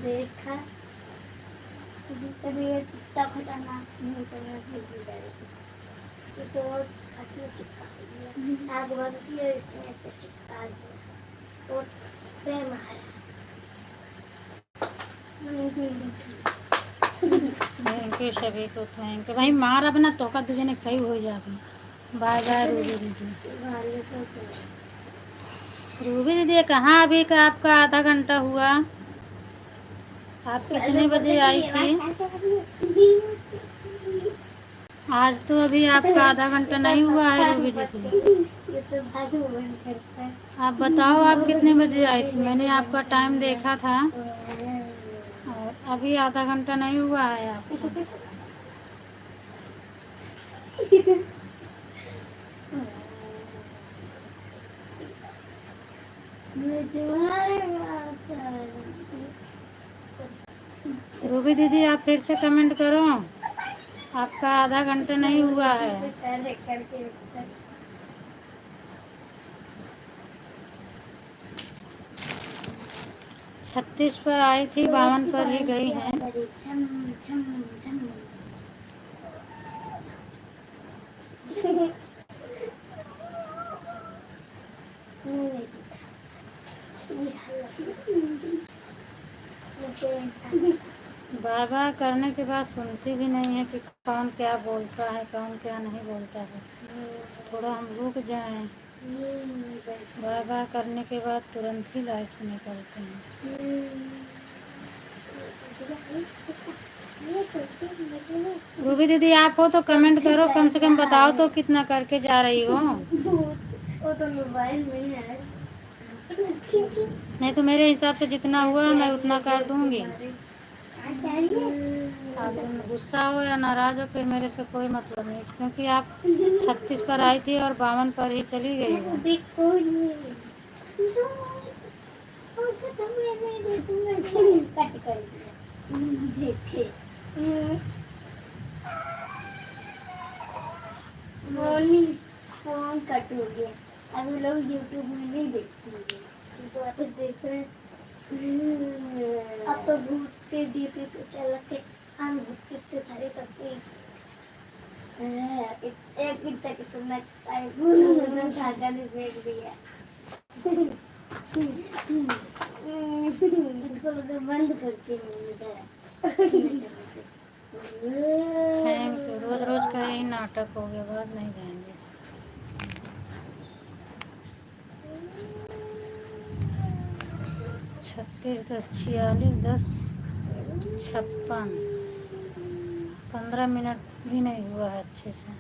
देखा तभी ये कितना खतरनाक नहीं होता है तो अपने चिपका दिया आग बंद किया इसमें से चिपका दिया और प्रेम आया। थैंक यू सभी को, थैंक यू भाई। मार अपना तोका तुझे ने सही हो जाए। बाय बाय रूबी दीदी। रूबी दीदी कहाँ अभी का आपका आधा घंटा हुआ? आप कितने बजे आई थी? आज तो अभी आपका आधा घंटा नहीं हुआ है रूबी दीदी। आप बताओ आप कितने बजे आई थी? मैंने आपका टाइम देखा था और अभी आधा घंटा नहीं हुआ है आपका। रूबी दीदी आप फिर से कमेंट करो, आपका आधा घंटा नहीं हुआ है। 36 पर आई थी, 52 पर ही गई हैं। बाय बाय करने के बाद सुनती भी नहीं है कि कौन क्या बोलता है, कौन क्या नहीं बोलता है। थोड़ा हम रुक जाएं। बाय बाय करने के बाद तुरंत ही लाइफ से निकलते हैं। रूबी दीदी आप हो तो कमेंट करो, कम से कम बताओ तो कितना करके जा रही हो। वो तो मोबाइल में है। नहीं तो मेरे हिसाब से जितना हुआ मैं उतना कर दूंगी। आप गुस्सा हो या नाराज हो फिर मेरे से कोई मतलब नहीं, क्योंकि आप 36 पर आई थी और 52 पर ही चली गई हो। फोन कट हो गया, अभी लोग यूट्यूब में नहीं देखते, तो वापस देख रहे हैं। अब तो भूत के डीपी पे चल के हम भूत के इतने सारे तस्वीर एक दिन तक तो मैं बोलूँगा धागा ने फेंक दिया। इसको लोग बंद करके थैंक यू। रोज रोज का यही नाटक हो गया, बाद नहीं जाएंगे। छत्तीस 10 46 10 56 15 मिनट भी नहीं हुआ है अच्छे से।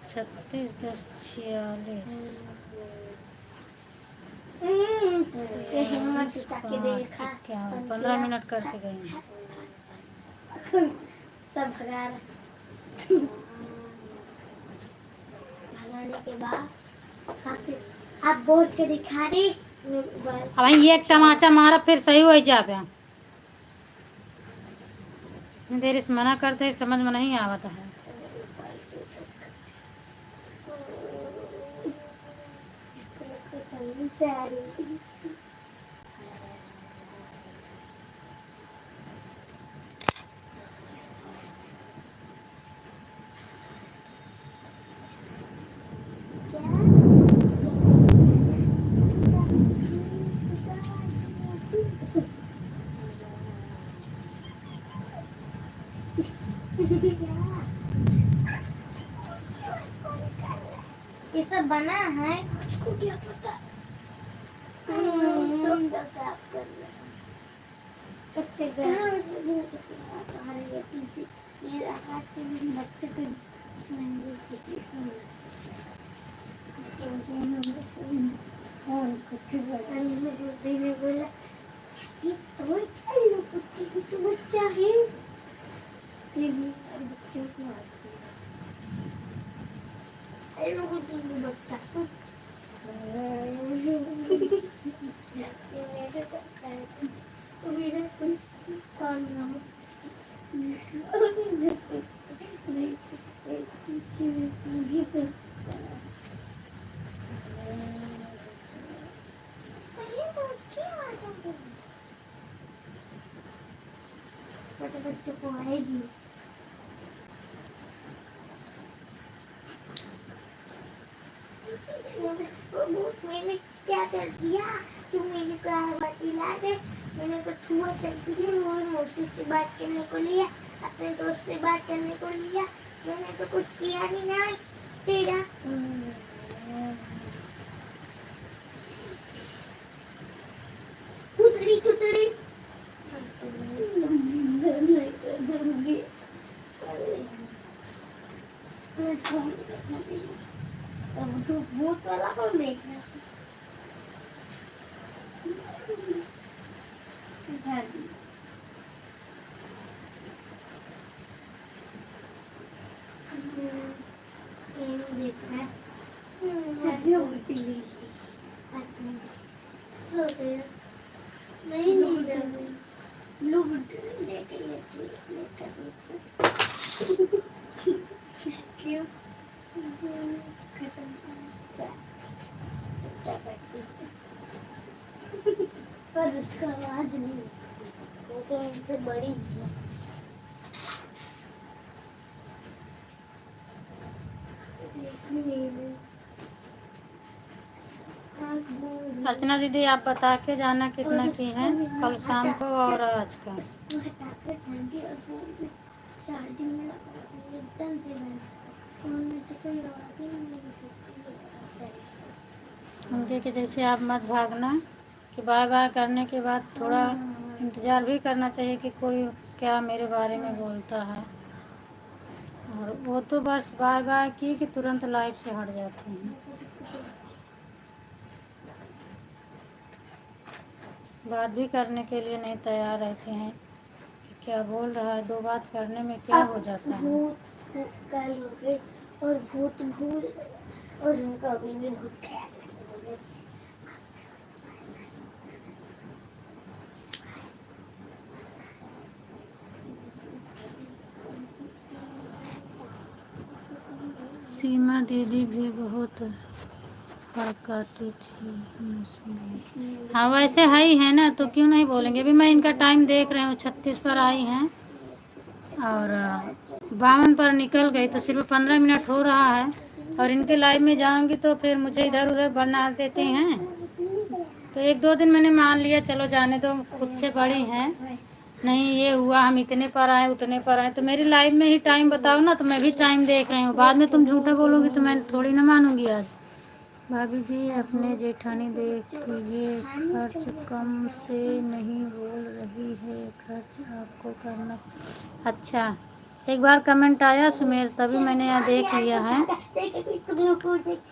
36 10 46 15 मिनट करके गए। सब भगाने के बाद आप बोल के दिखा रही। अब ये एक तमाचा मारा फिर सही हो जावे। देर इस मना करते समझ में नहीं आवता है। ये सब बना है, इसको क्या पता। तुम तो क्या कर रहे हो? कच्चे घर ये हाथ से भी बच्चे को सुनाएंगे फोन कुछ ने बोला कि तो बच्चा है बच्चों को बच्चा बच्चों को आएगी। मैंने क्या कर दिया, तुम मैंने कहा ला दे, मैंने तो छुआ कर दिया, मौसी से बात करने को लिया, अपने दोस्त से बात करने को लिया, मैंने तो कुछ किया नहीं ना तेरा। उतरी सो गया नहीं नींद आ गई ब्लू लेटे लेटे लेटे क्यों खत्म चुपचाप बैठी पर उसका आवाज नहीं वो तो उनसे बड़ी है अर्चना दीदी आप बता के जाना कितना की है कल शाम को और आज का। चार्जिंग में एकदम से बंद फोन में तो कोई आवाज ही नहीं उनके कि जैसे आप मत भागना कि बाय बाय करने के बाद थोड़ा इंतज़ार भी करना चाहिए कि कोई क्या मेरे बारे में बोलता है। और वो तो बस बाय बाय की कि तुरंत लाइफ से हट जाते हैं। बात भी करने के लिए नहीं तैयार रहते हैं कि क्या बोल रहा है। दो बात करने में क्या हो जाता है। कल हो गए और भूत भूल और उनका अभी भी भूत ख्याल सीमा दीदी भी बहुत हड़काती थी मैं सुनी। हाँ वैसे है ही है ना तो क्यों नहीं बोलेंगे। अभी मैं इनका टाइम देख रही हूँ 36 पर आई हैं और 52 पर निकल गई तो सिर्फ 15 मिनट हो रहा है। और इनके लाइव में जाऊंगी तो फिर मुझे इधर उधर बना देते हैं। तो एक दो दिन मैंने मान लिया चलो जाने दो खुद से बड़ी हैं नहीं ये हुआ हम इतने पर आए उतने पर आए। तो मेरी लाइव में ही टाइम बताओ ना तो मैं भी टाइम देख रही हूँ। बाद में तुम झूठा बोलोगी तो मैं थोड़ी ना मानूंगी। आज भाभी जी अपने जेठानी देख लीजिए खर्च कम से नहीं बोल रही है खर्च आपको करना। अच्छा एक बार कमेंट आया सुमेर तभी मैंने यहाँ देख लिया है।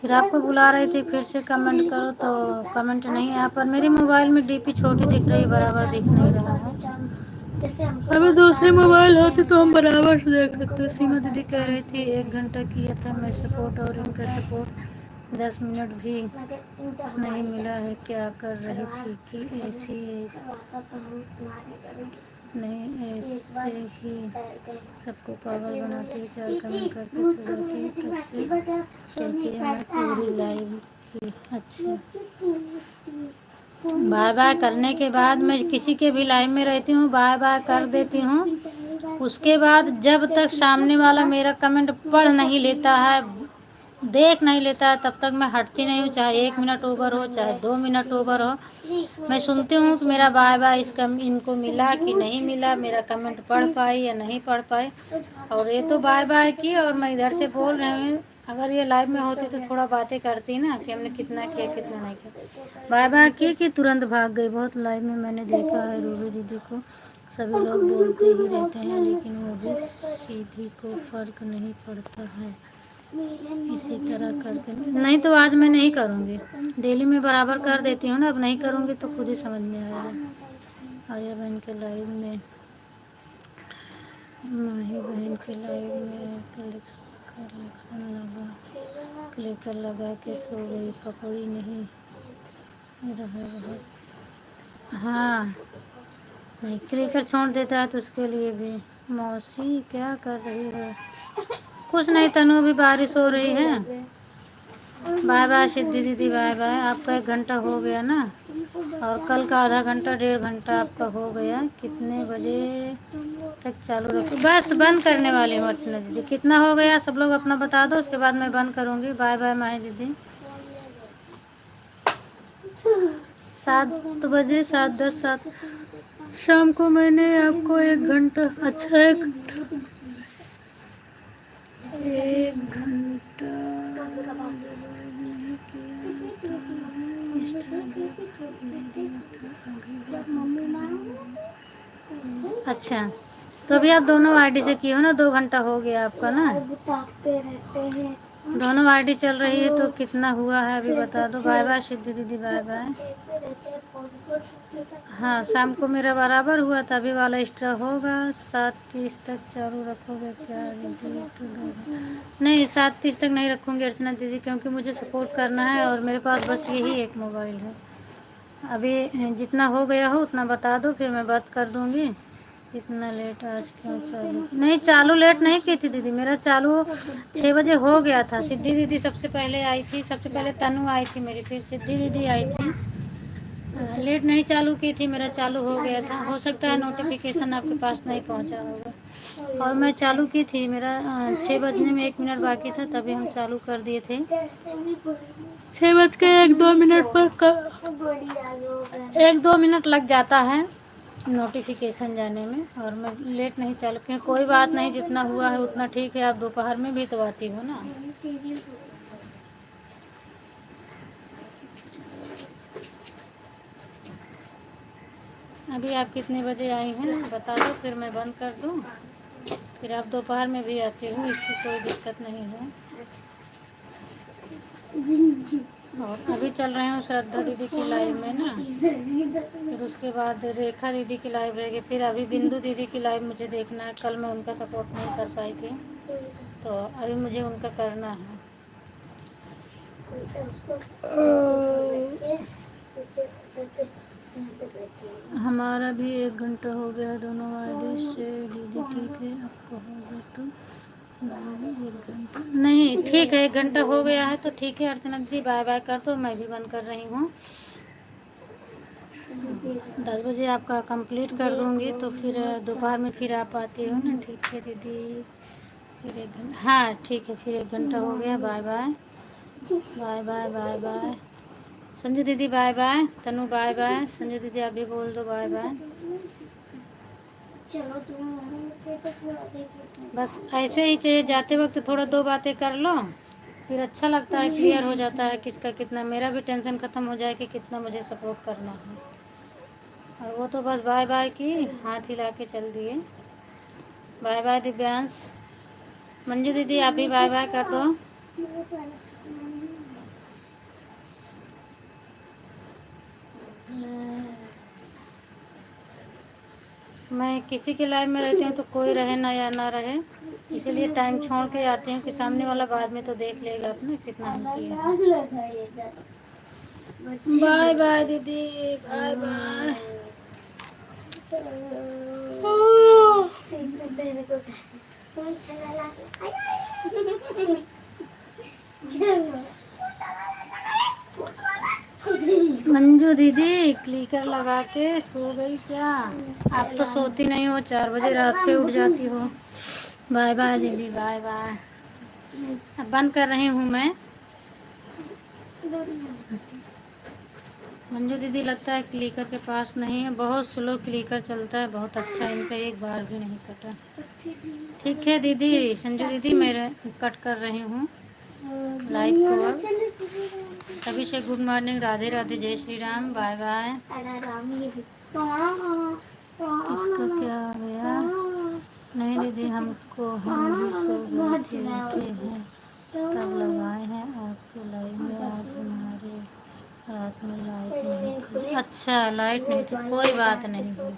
फिर आपको बुला रही थी फिर से कमेंट करो तो कमेंट नहीं आया। पर मेरे मोबाइल में डीपी छोटी दिख रही है बराबर दिख नहीं रहा है। अभी दूसरे मोबाइल होते तो हम बराबर से देख सकते। सीमा दीदी कह रही थी 1 घंटा किया था मैं सपोर्ट और इनका सपोर्ट 10 मिनट भी नहीं मिला है। क्या कर रही थी कि ऐसी नहीं ऐसे ही सबको पागल बनाती है 4 कमेंट करके सो जाती है तब से कहती है मैं पूरी लाइव की। अच्छा बाय बाय करने के बाद मैं किसी के भी लाइव में रहती हूँ बाय बाय कर देती हूँ। उसके बाद जब तक सामने वाला मेरा कमेंट पढ़ नहीं लेता है देख नहीं लेता है तब तक मैं हटती नहीं हूँ। चाहे 1 मिनट ओवर हो चाहे 2 मिनट ओवर हो मैं सुनती हूँ कि मेरा बाय बाय इनको मिला कि नहीं मिला मेरा कमेंट पढ़ पाई या नहीं पढ़ पाई। और ये तो बाय बाय की और मैं इधर से बोल रही हूँ। अगर ये लाइव में होती तो थोड़ा बातें करती ना कि हमने कितना किया कितना नहीं किया। बाय बाय की कि तुरंत भाग गई। बहुत लाइव में मैंने देखा है रूबी दीदी को सभी लोग बोलते ही रहते हैं लेकिन वो भी सीधी को फ़र्क नहीं पड़ता है। इसी तरह करके नहीं तो आज मैं नहीं करूँगी डेली में बराबर कर देती हूँ ना। अब नहीं करूँगी तो खुद ही समझ में आएगा। आर्या बहन के लाइव में माही बहन के लाइव में कलेक्शन लगा क्लिकर लगा के सो गई पकड़ी नहीं रहा बहुत। हाँ नहीं क्लिकर छोड़ देता है तो उसके लिए भी। मौसी क्या कर रही है। कुछ नहीं तनु भी बारिश हो रही है। बाय बाय सिद्धि दीदी बाय बाय। आपका 1 घंटा हो गया ना और कल का आधा घंटा 1.5 घंटा आपका हो गया। कितने बजे तक चालू रखो। बस बंद करने वाली हूँ अर्चना दीदी। कितना हो गया सब लोग अपना बता दो उसके बाद मैं बंद करूँगी। बाय बाय माही दीदी। 7 बजे 7:10 7 शाम को मैंने आपको 1 घंटा अच्छा 1 घंटा नहीं किया था। अच्छा तो अभी आप दोनों आईडी से किए हो ना 2 घंटा हो गया आपका ना। दोनों आईडी चल रही है तो कितना हुआ है अभी बता दो। बाय बाय सिद्धि दीदी बाय बाय। हाँ शाम को मेरा बराबर हुआ था अभी वाला एक्स्ट्रा होगा। 7:30 तक चालू रखोगे क्या दीदी तो नहीं 7:30 तक नहीं रखूँगी अर्चना दीदी क्योंकि मुझे सपोर्ट करना है और मेरे पास बस यही एक मोबाइल है। अभी जितना हो गया हो उतना बता दो, फिर मैं बात कर दूँगी। इतना लेट आज क्यों चालू? नहीं, चालू लेट नहीं की थी दीदी, मेरा चालू 6 बजे हो गया था। सिद्धि दीदी सबसे पहले आई थी, सबसे पहले तनु आई थी मेरी, फिर सिद्धि दीदी आई थी। लेट नहीं चालू की थी, मेरा चालू हो गया था। हो सकता है नोटिफिकेशन आपके पास नहीं पहुंचा होगा। और मैं चालू की थी, मेरा 6 बजने में 1 मिनट बाकी था, तभी हम चालू कर दिए थे। 6 बज के 1-2 मिनट पर 1-2 मिनट लग जाता है नोटिफिकेशन जाने में, और मैं लेट नहीं चालू की। कोई बात नहीं, जितना हुआ है उतना ठीक है। आप दोपहर में भी तो आती हो ना। अभी आप कितने बजे आई हैं बता दो, फिर मैं बंद कर दूँ। फिर आप दोपहर में भी आती हो, इसकी कोई दिक्कत नहीं है। और अभी चल रहे हूँ श्रद्धा दीदी की लाइव में ना, फिर उसके बाद रेखा दीदी की लाइव रहेगी, फिर अभी बिंदु दीदी की लाइव मुझे देखना है। कल मैं उनका सपोर्ट नहीं कर पाई थी, तो अभी मुझे उनका करना है। हमारा भी 1 घंटा हो गया दोनों आईडी से दीदी। ठीक है, आपको होगा तो 1 घंटा नहीं, ठीक है 1 घंटा हो गया है तो ठीक है। अर्चना दीदी बाय बाय कर दो, मैं भी बंद कर रही हूँ। 10 बजे आपका कंप्लीट कर दूँगी, तो फिर दोपहर में फिर आप आती हो ना। ठीक है दीदी, फिर 1 घंटा, हाँ ठीक है, फिर 1 घंटा हो गया। Bye bye bye bye bye bye. Sanju दीदी bye bye, Tanu bye bye. Sanju दीदी आप भी बोल दो बाय बाय। चलो तुम बस ऐसे ही चाहिए, जाते वक्त थोड़ा 2 बातें कर लो, फिर अच्छा लगता है, क्लियर हो जाता है किसका कितना। मेरा भी टेंशन ख़त्म हो जाए कि कितना मुझे सपोर्ट करना है। और वो तो बस बाय बाय की हाथ हिला के चल दिए। Bye bye Divyansh. मंजू दीदी आप भी बाय बाय कर दो। मैं किसी के लाइव में रहती हूँ तो कोई रहे ना या ना रहे, इसीलिए टाइम छोड़ के आती हूँ कि सामने वाला बाद में तो देख लेगा अपने कितना हम किए। बाय बाय दीदी, बाय बाय। मंजू दीदी क्लिकर लगा के सो गई क्या? आप तो सोती नहीं हो, 4 बजे रात से उठ जाती हो। बाय बाय दीदी, बाय बाय। अब बंद कर रही हूँ मैं। मंजू दीदी लगता है क्लिकर के पास नहीं है, बहुत स्लो क्लिकर चलता है, बहुत अच्छा, इनका एक बार भी नहीं कटा। ठीक है दीदी, संजू दीदी मैं कट कर रही हूँ लाइव को अब। सभी से गुड मॉर्निंग, राधे राधे, जय श्री राम, बाय बाय। इसका क्या आ गया? नहीं दीदी, हम भी सो गए थे, उठे हैं तब लगाए हैं आपके लाइव में। आज हमारे रात में लाइट नहीं थी। अच्छा, लाइट नहीं थी, कोई बात नहीं है,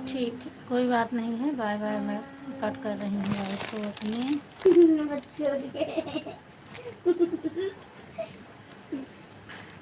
ठीक है, कोई बात नहीं है। बाय बाय, मैं कट कर रही हूँ लाइव को अपनी।